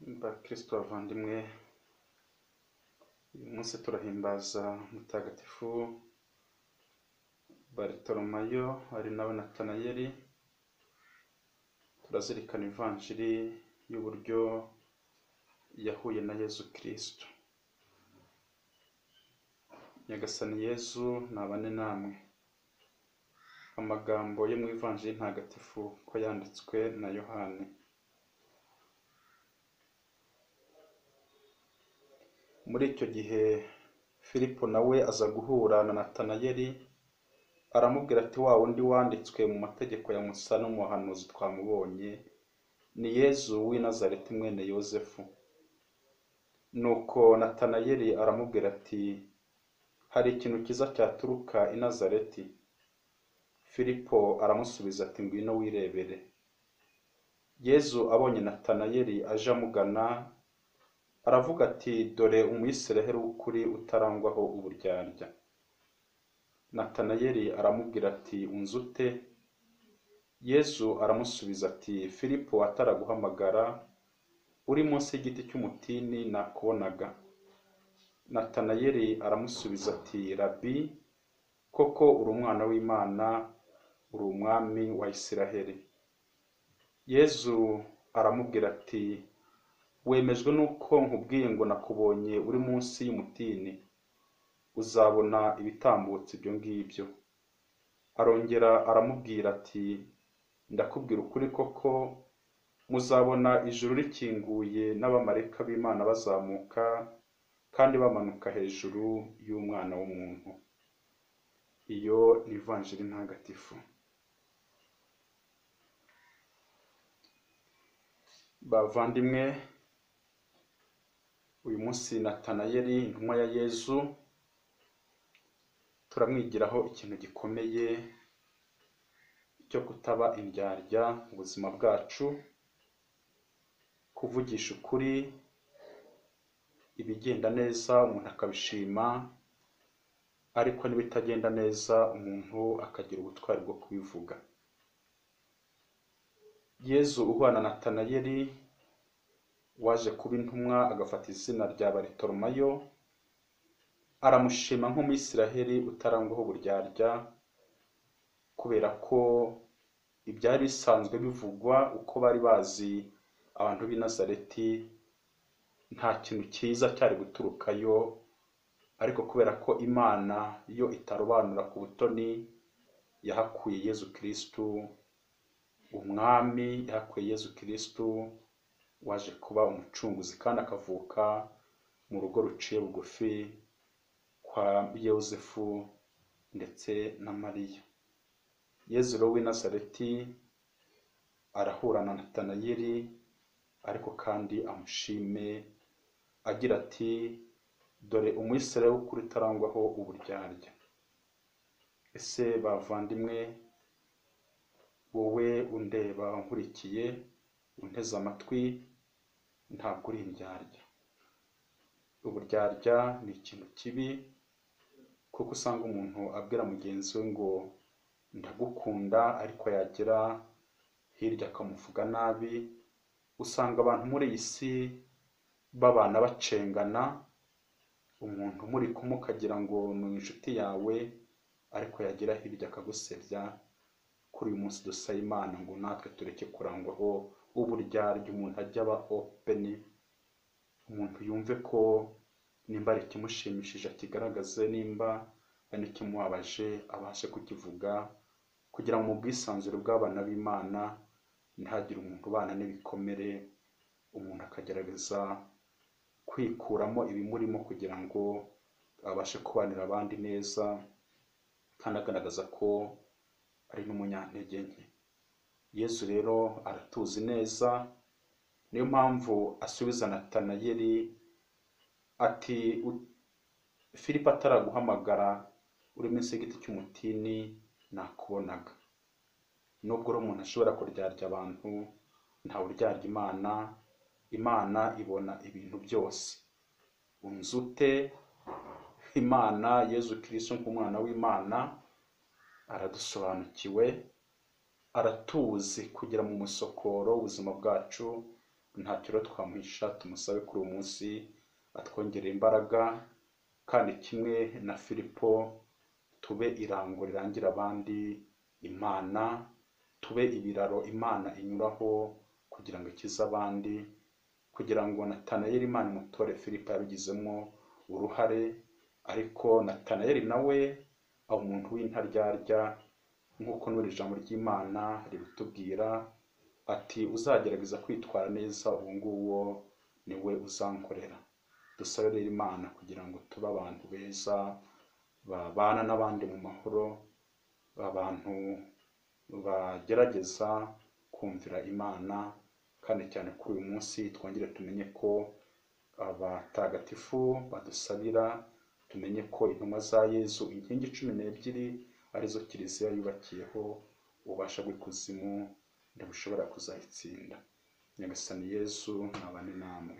Bakristo bavandimwe, uyu munsi turahimbaza mutagatifu Bartolomayo ari nawe Natanayeli. Turazirikana ivanjiri y'uburyo yahuye na Yezu Kristo. Nyagasani Yezu nabane namwe. Amagambo yo mu ivanjiri ntagatifu ko yanditswe na Yohane. Muri icyo gihe Filipo nawe aza guhura na Natanayeli, aramubwira ati wa wundi wanditswe mu mategeko ya Musa no mu bahanuzi twamubonye, ni Yezu w'i Nazareti mwene Yozefu. Nuko Natanayeli aramubwira ati hari ikintu cyiza cyaturuka i Nazareti. Filipo aramusubiza ati ngwino wirebere. Yezu abonye Natanayeli aje amugana, aravuga ati dore umuyisiraheli w'ukuri utarangwaho uburyarya. Natanayeli aramubwira ati unzi ute? Yezu aramusubiza ati Filipo ataraguhamagara uri munsi y'igiti cy'umutini nakubonaga. Natanayeli aramusubiza ati Rabi, koko uri umwana w'Imana, uri umwami wa Isiraheli. Yezu aramubwira ati wemejwe nuko nkubwiye ngo nakubonye uri munsi y'umutini, uzabona ibitambutse ibyo ngibyo. Arongera aramubwira ati ndakubwira ukuri koko, muzabona ijuru rikinguye n'abamarayika b'Imana bazamuka kandi bamanuka hejuru y'umwana w'umuntu. Iyo ni ivanjiri ntagatifu. Bavandimwe, uyu munsi Natanayeli intumwa ya Yezu turamwigiraho ikintu gikomeye cyo kutaba indyarya mu buzima bwacu, kuvugisha ukuri, ibigenda neza umuntu akabishima, ariko n'ibitagenda neza umuntu akagira ubutwari bwo kubivuga. Yezu uhwana na Natanayeli waje kuba intumwa agafata izina rya Bartolomayo, aramushima nk'umuyisiraheli utarangwaho uburyarya, kubera ko ibyari bisanzwe bivugwa uko bari bazi abantu b'i Nazareti nta kintu cyiza cyari guturukayo, ariko kubera ko Imana yo itarobanura ku butoni, yahakuye Yezu Kristo umwami, yahakuye Yezu Kristo waje kuba umucunguzi kandi akavuka mu rugo ruciye bugufi kwa Yozefu ndetse na Mariya. Yezu rero w'i Nazareti arahura na Natanayeli, ariko kandi amushime agira ati dore umuyisiraheli w'ukuri utarangwaho uburyarya. Ese bavandimwe, wowe undeba nkurikiye unteze amatwi, ntabwo uri indyarya. Uburyarya ni ikintu kibi, kuko usanga umuntu abwira mugenzi we ngo ndagukunda, ariko yagera hirya akamuvuga nabi. Usanga abantu muri iyi si babana bacengana, umuntu muri kumwe ukagira ngo ni inshuti yawe, ariko yagera hirya akagusebya. Kuri uyu munsi dusaba Imana ngo natwe tureke kurangwaho uburyarya, umuntu ajya aba open, umuntu yumve ko nimba ari ikimushimishije akigaragaze, nimba ari n'ikimubabaje abashe kukivuga, kugira ngo mu bwisanzure bw'abana b'Imana ntihagire umuntu ubana n'ibikomere, umuntu akagerageza kwikuramo ibimurimo kugira ngo abashe kubanira abandi neza, kandi agaragaza ko ari n'umunyantege nke. Yezu rero aratuzi neza, niyo mpamvu asubiza Natanayeli ati Filipo ataraguhamagara uri munsi y'igiti cy'umutini nakubonaga. Nubwo rero umuntu ashobora kuryarya abantu, ntawe uryarya Imana. Imana ibona ibintu byose. Unzi ute? Imana Yezu Kristo nk'umwana w'Imana aradusobanukiwe, aratuzi kugira mu musokoro ubuzima bwacu, ntacyo rero twamuhisha, tumusabe kuri uyu munsi atwongerera imbaraga, kandi kimwe na Filipo tube irango rirangira abandi Imana, tube ibiraro Imana inyuraho kugira ngo ikize abandi, kugira ngo Natanayeli Imana imutore Filipo yabigizemo uruhare, ariko Natanayeli nawe aba umuntu w'intaryarya, nk'uko n'iri jambo ry'Imana ribitubwira ati uzagerageza kwitwara neza uwo nguwo niwe uzankorera. Dusabe rero Imana kugira ngo tube abantu beza babana n'abandi mu mahoro, abantu bagerageza kumvira Imana, kandi cyane kuri uyu munsi twongere tumenye ko abatagatifu badusabira, tumenye ko intumwa za Yezu inkingi 12 arizo Kiliziya yubakiyeho, ububasha bw'ikuzimu ntibushobora kuzayitsinda. Nyagasani Yezu nabane namwe.